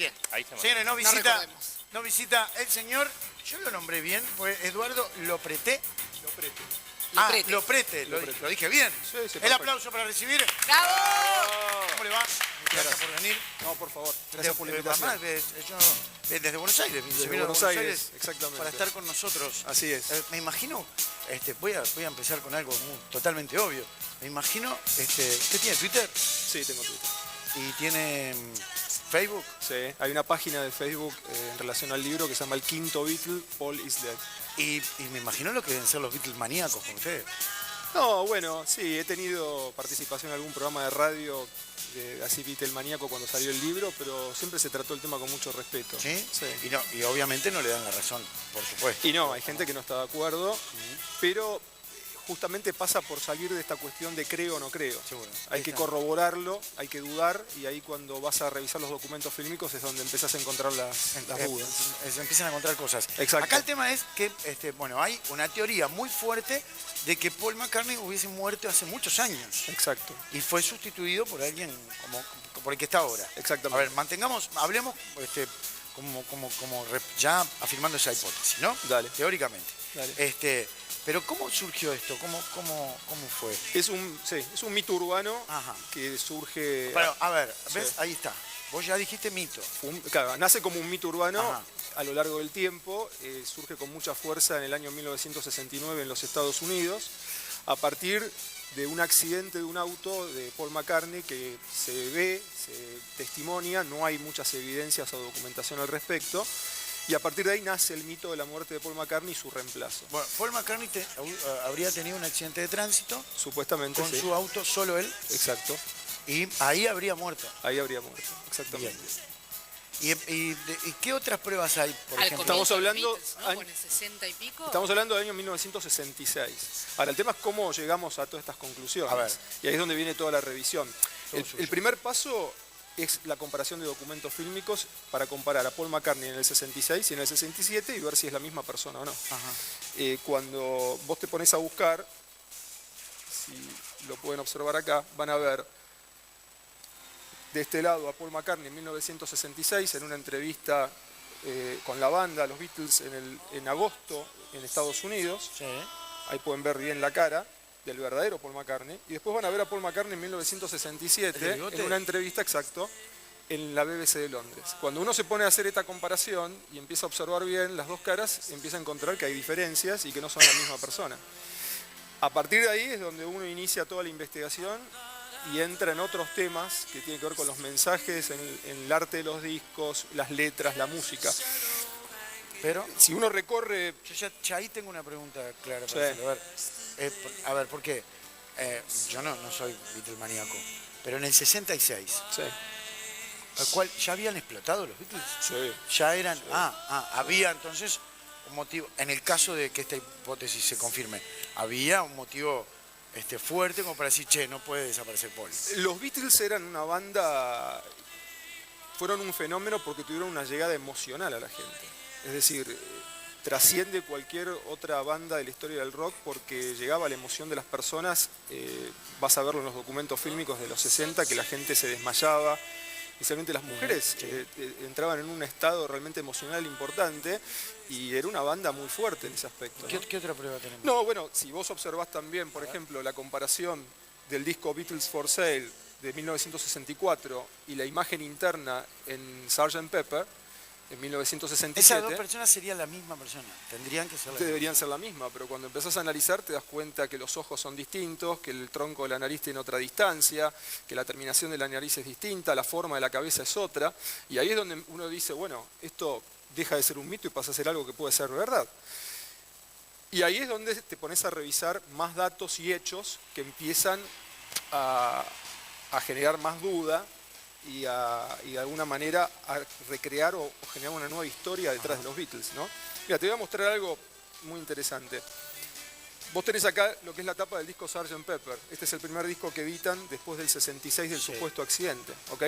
Bien. Ahí estamos. Señores, No recordemos. no visita el señor, yo lo nombré bien, fue Eduardo Loprete. Loprete. Lo dije bien. Sí, El perfecto. aplauso para recibir. ¡Bravo! ¿Cómo le va? Gracias por venir. No, por favor. Gracias por la invitación. Además, desde Buenos Aires. Desde se vino de Buenos Aires, exactamente. Para estar con nosotros. Así es. Me imagino, voy a empezar con algo totalmente obvio. Me imagino, ¿usted tiene Twitter? Sí, tengo Twitter. ¿Y tiene Facebook? Sí, hay una página de Facebook en relación al libro que se llama El Quinto Beatle, Paul is Dead. Y me imagino lo que deben ser los Beatles maníacos con ustedes. No, bueno, sí, he tenido participación en algún programa de radio así Beatlemaníaco cuando salió el libro, pero siempre se trató el tema con mucho respeto. ¿Sí? Sí. Y obviamente no le dan la razón, por supuesto. Y no, hay gente que no está de acuerdo, pero justamente pasa por salir de esta cuestión de creo o no creo. Seguro. Hay Ahí que está. corroborarlo, hay que dudar, y ahí cuando vas a revisar los documentos fílmicos es donde empezás a encontrar las dudas. Se empiezan a encontrar cosas. Exacto. Acá el tema es que, hay una teoría muy fuerte de que Paul McCartney hubiese muerto hace muchos años Exacto. y fue sustituido por alguien por el que está ahora. Exactamente. A ver, hablemos ya afirmando esa hipótesis, ¿no? Dale. Teóricamente. Dale. Pero ¿cómo surgió esto? ¿Cómo fue? Es un mito urbano Ajá. que surge... Bueno, a ver, ¿ves? Sí. Ahí está. Vos ya dijiste mito. Claro, nace como un mito urbano. Ajá. A lo largo del tiempo, surge con mucha fuerza en el año 1969 en los Estados Unidos, a partir de un accidente de un auto de Paul McCartney que se testimonia, no hay muchas evidencias o documentación al respecto, y a partir de ahí nace el mito de la muerte de Paul McCartney y su reemplazo. Bueno, Paul McCartney habría tenido un accidente de tránsito Supuestamente, con sí. su auto, solo él, Exacto, y ahí habría muerto. ahí habría muerto, exactamente. Bien. ¿Y qué otras pruebas hay, por Al ejemplo? Estamos comienzo hablando- Beatles, ¿no? Con el 60 y pico. Estamos hablando del año 1966. Ahora, el tema es cómo llegamos a todas estas conclusiones. A ver. Y ahí es donde viene toda la revisión. Todo suyo. El primer paso es la comparación de documentos fílmicos para comparar a Paul McCartney en el 66 y en el 67 y ver si es la misma persona o no. Ajá. Cuando vos te pones a buscar, si lo pueden observar acá, van a ver de este lado a Paul McCartney en 1966 en una entrevista con la banda, los Beatles, en agosto en Estados Unidos. Sí. Ahí pueden ver bien la cara del verdadero Paul McCartney. Y después van a ver a Paul McCartney en 1967 ¿El bigote? en una entrevista, exacto, en la BBC de Londres. Cuando uno se pone a hacer esta comparación y empieza a observar bien las dos caras, empieza a encontrar que hay diferencias y que no son la misma persona. A partir de ahí es donde uno inicia toda la investigación y entra en otros temas que tienen que ver con los mensajes, en el arte de los discos, las letras, la música. Pero Si uno recorre... yo ya ahí tengo una pregunta clara Sí. para hacerlo. A ver, ¿por qué? Yo no soy Beatle maníaco, pero en el 66, Sí, ¿ya habían explotado los Beatles? sí. Ya eran... había entonces un motivo, en el caso de que esta hipótesis se confirme, había un motivo fuerte como para decir, che, no puede desaparecer Paul. Los Beatles eran una banda, fueron un fenómeno porque tuvieron una llegada emocional a la gente. Es decir, trasciende cualquier otra banda de la historia del rock porque llegaba a la emoción de las personas. Vas a verlo en los documentos fílmicos de los 60, que la gente se desmayaba, especialmente las mujeres entraban en un estado realmente emocional importante y era una banda muy fuerte en ese aspecto, ¿no? ¿Qué otra prueba tenemos? No, bueno, si vos observás también, por ejemplo, la comparación del disco Beatles for Sale de 1964 y la imagen interna en Sgt. Pepper en 1967, Esas dos personas serían la misma persona, tendrían que ser la misma. deberían ser la misma, pero cuando empezás a analizar te das cuenta que los ojos son distintos, que el tronco de la nariz tiene otra distancia, que la terminación de la nariz es distinta, la forma de la cabeza es otra, y ahí es donde uno dice, bueno, esto deja de ser un mito y pasa a ser algo que puede ser verdad. Y ahí es donde te pones a revisar más datos y hechos que empiezan a generar más duda y de alguna manera a recrear o generar una nueva historia detrás de los Beatles, ¿no? Mira, te voy a mostrar algo muy interesante. Vos tenés acá lo que es la tapa del disco Sgt. Pepper. Este es el primer disco que editan después del 66 del supuesto accidente, ¿ok?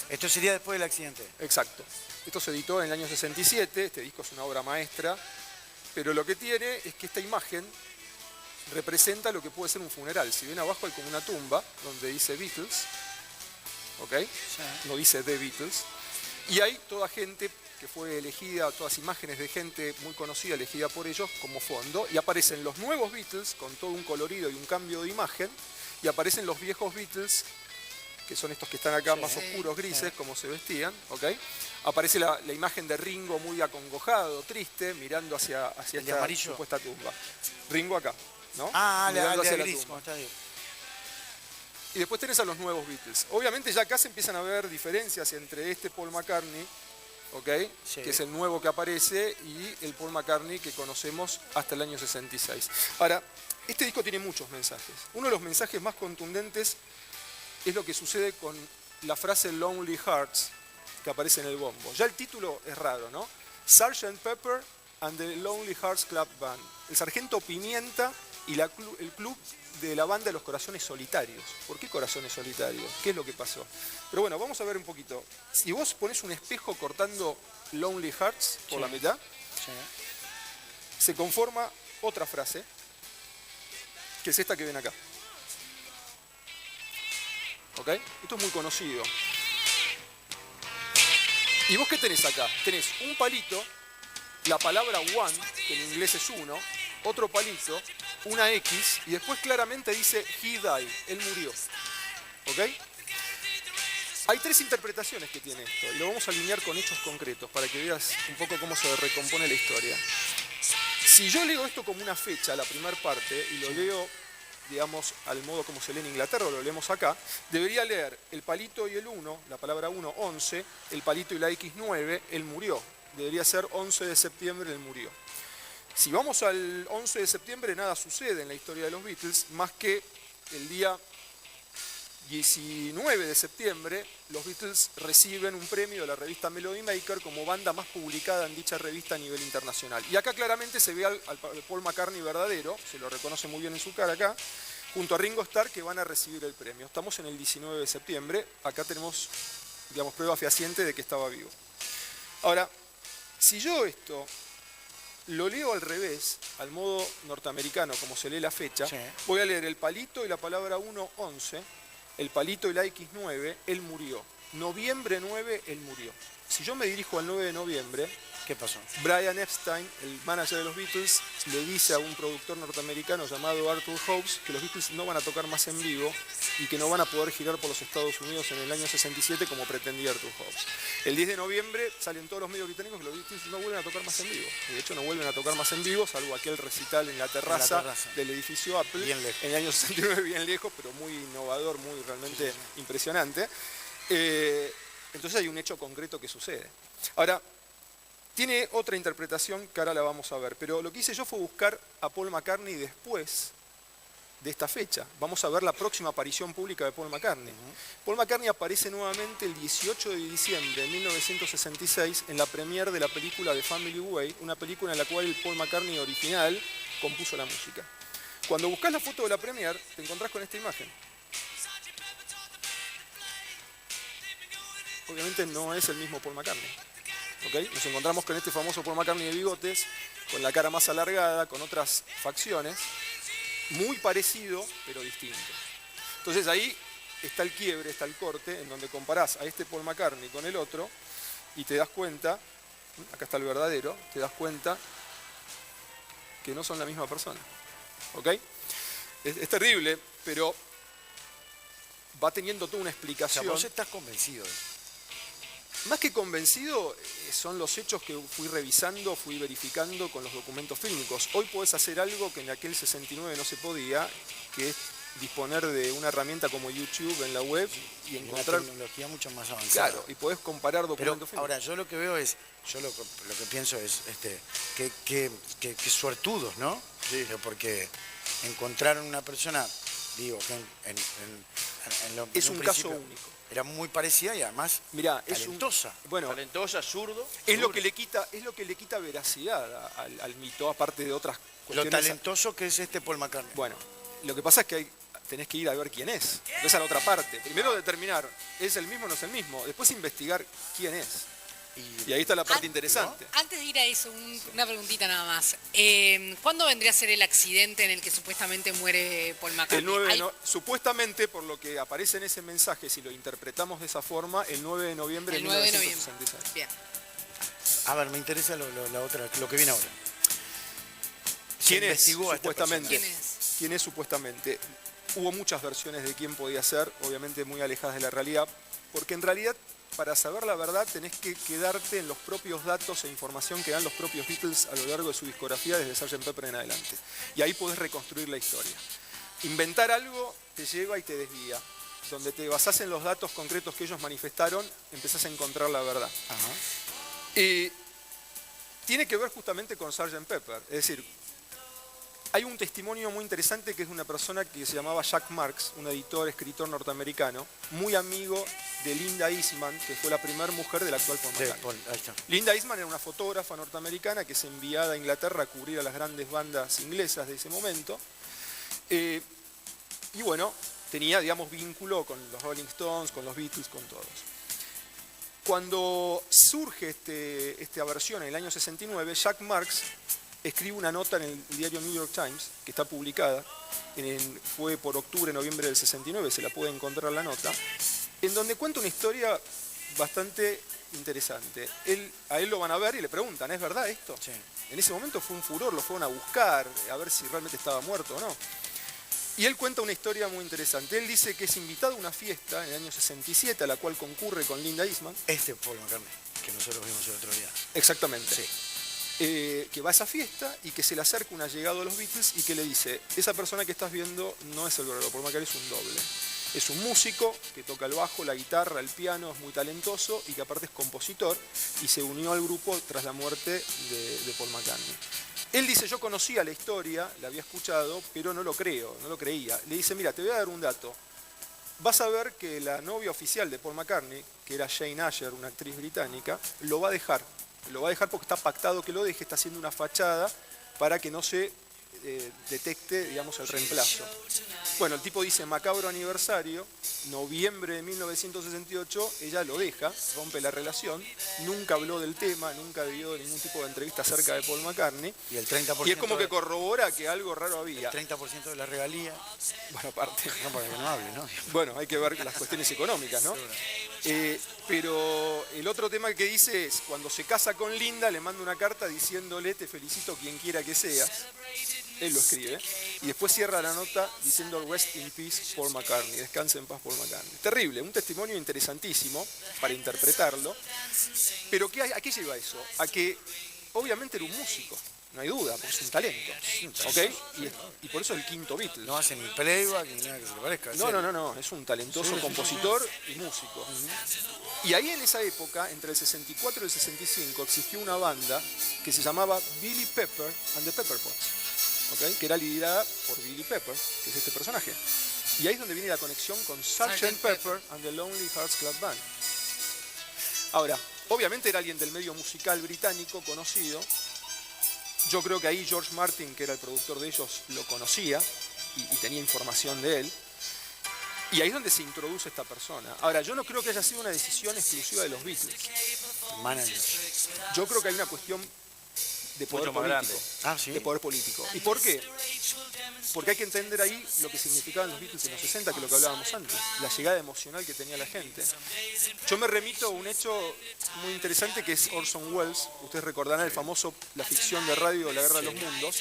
Esto sería después del accidente. Exacto. Esto se editó en el año 67, este disco es una obra maestra, pero lo que tiene es que esta imagen representa lo que puede ser un funeral. Si ven abajo hay como una tumba donde dice Beatles, ¿ok? Sí. No dice The Beatles. Y hay toda gente que fue elegida, todas imágenes de gente muy conocida elegida por ellos como fondo, y aparecen los nuevos Beatles con todo un colorido y un cambio de imagen, y aparecen los viejos Beatles, que son estos que están acá más oscuros, grises, como se vestían, ¿ok? Aparece la imagen de Ringo muy acongojado, triste, mirando hacia esta supuesta tumba. Ringo acá, ¿no? Mirando hacia la gris, tumba. como está ahí. Y después tenés a los nuevos Beatles. Obviamente ya acá se empiezan a ver diferencias entre este Paul McCartney, ¿ok? Sí. Que es el nuevo que aparece, y el Paul McCartney que conocemos hasta el año 66. Ahora, este disco tiene muchos mensajes. Uno de los mensajes más contundentes es lo que sucede con la frase Lonely Hearts que aparece en el bombo. Ya el título es raro, ¿no? Sgt. Pepper and the Lonely Hearts Club Band. El Sargento Pimienta y el club de la banda de los corazones solitarios. ¿Por qué corazones solitarios? ¿Qué es lo que pasó? Pero bueno, vamos a ver un poquito. Si vos pones un espejo cortando Lonely Hearts por la mitad, se conforma otra frase, que es esta que ven acá. ¿Ok? Esto es muy conocido. ¿Y vos qué tenés acá? Tenés un palito, la palabra one, que en inglés es uno, otro palito, una X, y después claramente dice he died, él murió. ¿Ok? Hay tres interpretaciones que tiene esto, y lo vamos a alinear con hechos concretos para que veas un poco cómo se recompone la historia. Si yo leo esto como una fecha, la primera parte, y lo leo, digamos, al modo como se lee en Inglaterra, o lo leemos acá, debería leer el palito y el 1, la palabra 1, 11, el palito y la X, 9, él murió. Debería ser 11 de septiembre, él murió. Si vamos al 11 de septiembre, nada sucede en la historia de los Beatles, más que el día 19 de septiembre, los Beatles reciben un premio de la revista Melody Maker como banda más publicada en dicha revista a nivel internacional. Y acá claramente se ve al Paul McCartney verdadero, se lo reconoce muy bien en su cara acá, junto a Ringo Starr, que van a recibir el premio. Estamos en el 19 de septiembre, acá tenemos, digamos, prueba fehaciente de que estaba vivo. Ahora, si yo esto lo leo al revés, al modo norteamericano, como se lee la fecha, voy a leer el palito y la palabra 1, 11, el palito y la X, 9, él murió. Noviembre 9, él murió. Si yo me dirijo al 9 de noviembre, ¿qué pasó? Brian Epstein, el manager de los Beatles, le dice a un productor norteamericano llamado Arthur Hobbs que los Beatles no van a tocar más en vivo y que no van a poder girar por los Estados Unidos en el año 67 como pretendía Arthur Hobbs. El 10 de noviembre salen todos los medios británicos que los Beatles no vuelven a tocar más en vivo. De hecho, no vuelven a tocar más en vivo, salvo aquel recital en la terraza del edificio Apple, en el año 69, bien lejos, pero muy innovador, muy realmente impresionante. Entonces hay un hecho concreto que sucede. Ahora, tiene otra interpretación que ahora la vamos a ver, pero lo que hice yo fue buscar a Paul McCartney después de esta fecha. Vamos a ver la próxima aparición pública de Paul McCartney. Paul McCartney aparece nuevamente el 18 de diciembre de 1966 en la premiere de la película The Family Way, una película en la cual el Paul McCartney original compuso la música. Cuando buscas la foto de la premiere, te encontrás con esta imagen. Obviamente no es el mismo Paul McCartney. ¿Okay? Nos encontramos con este famoso Paul McCartney de bigotes, con la cara más alargada, con otras facciones, muy parecido, pero distinto. Entonces ahí está el quiebre, está el corte, en donde comparás a este Paul McCartney con el otro, y te das cuenta, acá está el verdadero, te das cuenta que no son la misma persona. ¿Ok? Es terrible, pero va teniendo toda una explicación. O sea, vos estás convencido de eso. Más que convencido, son los hechos que fui revisando, fui verificando con los documentos fílmicos. Hoy podés hacer algo que en aquel 69 no se podía, que es disponer de una herramienta como YouTube en la web y encontrar... Una tecnología mucho más avanzada. Claro, y podés comparar documentos fílmicos. Ahora, yo lo que veo es, yo lo que pienso es, que suertudos, ¿no? Sí. Porque encontraron una persona, digo, que es un caso único. Era muy parecida y además talentosa. Talentosa, zurdo. Es lo que le quita veracidad al mito, aparte de otras cuestiones. Lo talentoso que es este Paul McCartney. Bueno, lo que pasa es que tenés que ir a ver quién es. Esa es la otra parte. Primero determinar, ¿es el mismo o no es el mismo? Después investigar quién es. Y ahí está la parte An- interesante. Antes de ir a eso, una preguntita nada más. ¿Cuándo vendría a ser el accidente en el que supuestamente muere Paul McCartney? El 9 de supuestamente, por lo que aparece en ese mensaje, si lo interpretamos de esa forma, el 9 de noviembre de El 9 de noviembre. 1966. Bien. A ver, me interesa la otra, lo que viene ahora. ¿Quién Se es, investigó a esta supuestamente? ¿Quién es? ¿Quién es supuestamente? Hubo muchas versiones de quién podía ser, obviamente muy alejadas de la realidad, porque en realidad, para saber la verdad, tenés que quedarte en los propios datos e información que dan los propios Beatles a lo largo de su discografía, desde Sgt. Pepper en adelante. Y ahí podés reconstruir la historia. Inventar algo te lleva y te desvía. Donde te basás en los datos concretos que ellos manifestaron, empezás a encontrar la verdad. Tiene que ver justamente con Sgt. Pepper. Es decir, hay un testimonio muy interesante que es de una persona que se llamaba Jack Marks, un editor, escritor norteamericano, muy amigo de Linda Eastman, que fue la primera mujer del actual Paul McCartney. Ahí está. Linda Eastman era una fotógrafa norteamericana que es enviada a Inglaterra a cubrir a las grandes bandas inglesas de ese momento. Y bueno, tenía, digamos, vínculo con los Rolling Stones, con los Beatles, con todos. Cuando surge esta versión en el año 69, Jack Marks escribe una nota en el diario New York Times, que está publicada, fue por octubre, noviembre del 69, se la puede encontrar la nota, en donde cuenta una historia bastante interesante. A él lo van a ver y le preguntan, ¿es verdad esto? Sí. En ese momento fue un furor, lo fueron a buscar, a ver si realmente estaba muerto o no. Y él cuenta una historia muy interesante. Él dice que es invitado a una fiesta en el año 67, a la cual concurre con Linda Eastman. Este Paul McCartney, que nosotros vimos el otro día. Exactamente. Sí. Que va a esa fiesta y que se le acerca un allegado de los Beatles y que le dice, esa persona que estás viendo no es el verdadero Paul McCartney, es un doble. Es un músico que toca el bajo, la guitarra, el piano, es muy talentoso y que aparte es compositor y se unió al grupo tras la muerte de Paul McCartney. Él dice, yo conocía la historia, la había escuchado, pero no lo creo, no lo creía. Le dice, mira, te voy a dar un dato. Vas a ver que la novia oficial de Paul McCartney, que era Jane Asher, una actriz británica, lo va a dejar. Lo va a dejar porque está pactado que lo deje, está haciendo una fachada para que no se detecte, digamos, el reemplazo. Bueno, el tipo dice, macabro aniversario, noviembre de 1968, ella lo deja, rompe la relación, nunca habló del tema, nunca dio ningún tipo de entrevista acerca de Paul McCartney, Y el 30%. y es como que corrobora que algo raro había. El 30% de la regalía. Bueno, aparte. No, para que no hable, ¿no? Bueno, hay que ver las cuestiones económicas, ¿no? Pero el otro tema que dice es, cuando se casa con Linda, le manda una carta diciéndole, te felicito quien quiera que seas. Él lo escribe. Y después cierra la nota diciendo, rest in peace Paul McCartney, descanse en paz Paul McCartney. Terrible, un testimonio interesantísimo para interpretarlo. Pero ¿a qué lleva eso? A que obviamente era un músico. No hay duda, porque es un talento. ¿Ok? Y por eso es el quinto Beatle. No hace ni playback ni nada que se le parezca. No, es un talentoso compositor y músico. Y ahí en esa época, entre el 64 y el 65, existió una banda que se llamaba Billy Pepper and the Pepper Pots, ¿okay? Que era liderada por Billy Pepper, que es este personaje. Y ahí es donde viene la conexión con Sgt. Pepper and the Lonely Hearts Club Band. Ahora, obviamente era alguien del medio musical británico conocido. Yo creo que ahí George Martin, que era el productor de ellos, lo conocía y tenía información de él. Y ahí es donde se introduce esta persona. Ahora, yo no creo que haya sido una decisión exclusiva de los Beatles. Manager. Yo creo que hay una cuestión de poder político. Ah, ¿sí? De poder político. ¿Y por qué? Porque hay que entender ahí lo que significaban los Beatles en los 60, que es lo que hablábamos antes, la llegada emocional que tenía la gente. Yo me remito a un hecho muy interesante que es Orson Welles. Ustedes recordarán la ficción de radio La Guerra de los Mundos,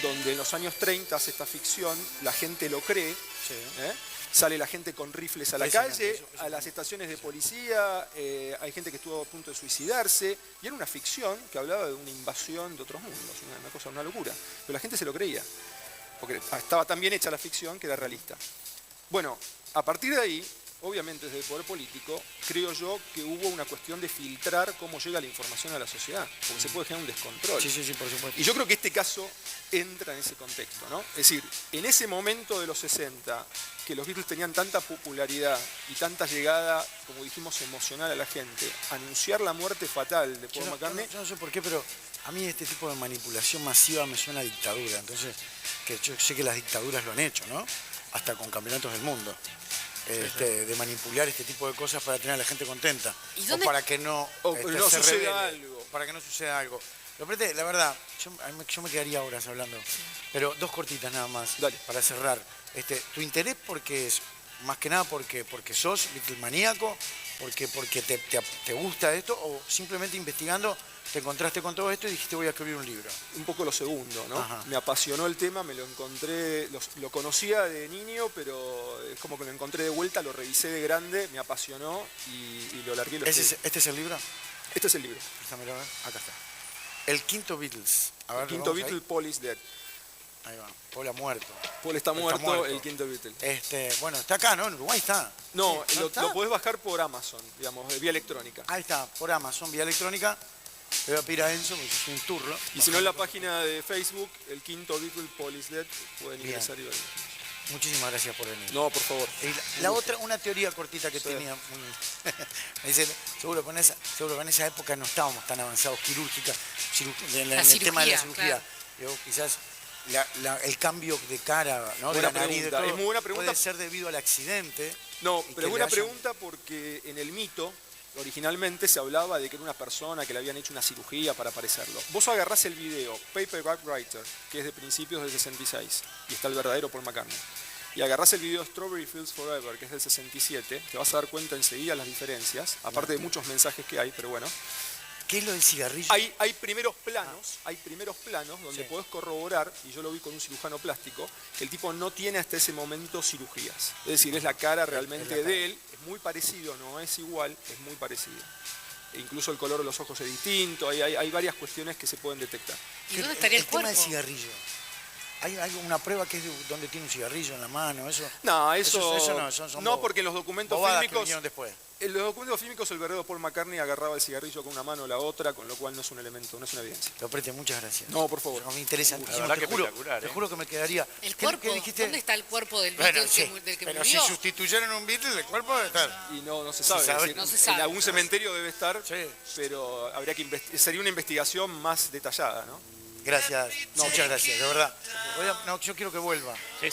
donde en los años 30 hace esta ficción, la gente lo cree, ¿eh? Sale la gente con rifles a la calle, a las estaciones de policía, hay gente que estuvo a punto de suicidarse, y era una ficción que hablaba de una invasión de otros mundos, una cosa, una locura. Pero la gente se lo creía, porque estaba tan bien hecha la ficción que era realista. Bueno, a partir de ahí, obviamente desde el poder político, creo yo que hubo una cuestión de filtrar cómo llega la información a la sociedad, porque se puede generar un descontrol. Sí, por supuesto. Y yo creo que este caso entra en ese contexto, ¿no? Es decir, en ese momento de los 60, que los Beatles tenían tanta popularidad y tanta llegada, como dijimos, emocional a la gente, anunciar la muerte fatal de Paul McCartney... Yo no sé por qué, pero a mí este tipo de manipulación masiva me suena a dictadura. Entonces, que yo sé que las dictaduras lo han hecho, ¿no? Hasta con campeonatos del mundo. de manipular este tipo de cosas para tener a la gente contenta. ¿Y O dónde- para que no, no se suceda revele, algo. para que no suceda algo. Lo aparte, la verdad, yo me quedaría horas hablando, pero dos cortitas nada más, Dale. para cerrar. Tu interés porque es, más que nada porque sos maníaco, porque te gusta esto, o simplemente investigando te encontraste con todo esto y dijiste voy a escribir un libro. Un poco lo segundo, ¿no? Ajá. Me apasionó el tema, me lo encontré, lo conocía de niño, pero es como que lo encontré de vuelta, lo revisé de grande, me apasionó y lo largué y lo escribí. ¿Este es el libro? Este es el libro. Préstamelo, a ver. Acá está. El quinto Beatles. A ver, El quinto ¿lo vamos Beatle, Paul is dead. Ahí va. Paul ha muerto. Paul está muerto, el quinto Beatle. Bueno, está acá, ¿no? En Uruguay está. No, Sí, lo está? podés bajar por Amazon, digamos, vía electrónica. Ahí está, por Amazon, vía electrónica. Le voy a pedir a Enzo, porque yo soy un turro. Y si no, en la página de Facebook, el quinto Beatle, Paul is dead, pueden Bien. ingresar y ver. Muchísimas gracias por venir. No, por favor. Y la otra, una teoría cortita que Sí. tenía. Me dice, seguro que en esa época no estábamos tan avanzados en el tema de la cirugía. Claro. Digo, quizás el cambio de cara, ¿no? De Buena la nariz, de pregunta, todo, es muy buena pregunta. puede ser debido al accidente. No, y pero que es buena le hayan- pregunta porque en el mito originalmente se hablaba de que era una persona que le habían hecho una cirugía para parecerlo. Vos agarrás el video Paperback Writer, que es de principios del 66, y está el verdadero Paul McCartney, y agarrás el video Strawberry Fields Forever, que es del 67, te vas a dar cuenta enseguida las diferencias, aparte de muchos mensajes que hay, pero bueno. ¿Qué es lo del cigarrillo? Hay primeros planos donde Sí. podés corroborar, y yo lo vi con un cirujano plástico, que el tipo no tiene hasta ese momento cirugías. Es decir, es la cara realmente Es la cara. de él, es muy parecido, no es igual, es muy parecido. E incluso el color de los ojos es distinto, hay varias cuestiones que se pueden detectar. ¿Y dónde estaría el tema cuerpo? del cigarrillo? ¿Hay una prueba que es donde tiene un cigarrillo en la mano? Eso No, eso no, son no, porque en los documentos bobadas que fílmicos, vinieron después. en los documentos fílmicos el verdadero Paul McCartney agarraba el cigarrillo con una mano o la otra, con lo cual no es un elemento, no es una evidencia. Lo apreté, muchas gracias. No, por favor. No, me interesa muchísimo. verdad Te que juro, espectacular, te ¿eh? juro que me quedaría. ¿El ¿Qué cuerpo? dijiste? ¿Dónde está el cuerpo del Bueno, Beatle sí, del que pero murió? si sustituyeron un Beatle, el cuerpo debe estar. Y no se sabe. Se sabe. Es decir, No se sabe. En algún cementerio debe estar, Sí. pero habría que sería una investigación más detallada, ¿no? Gracias, muchas gracias, de verdad. Yo quiero que vuelva.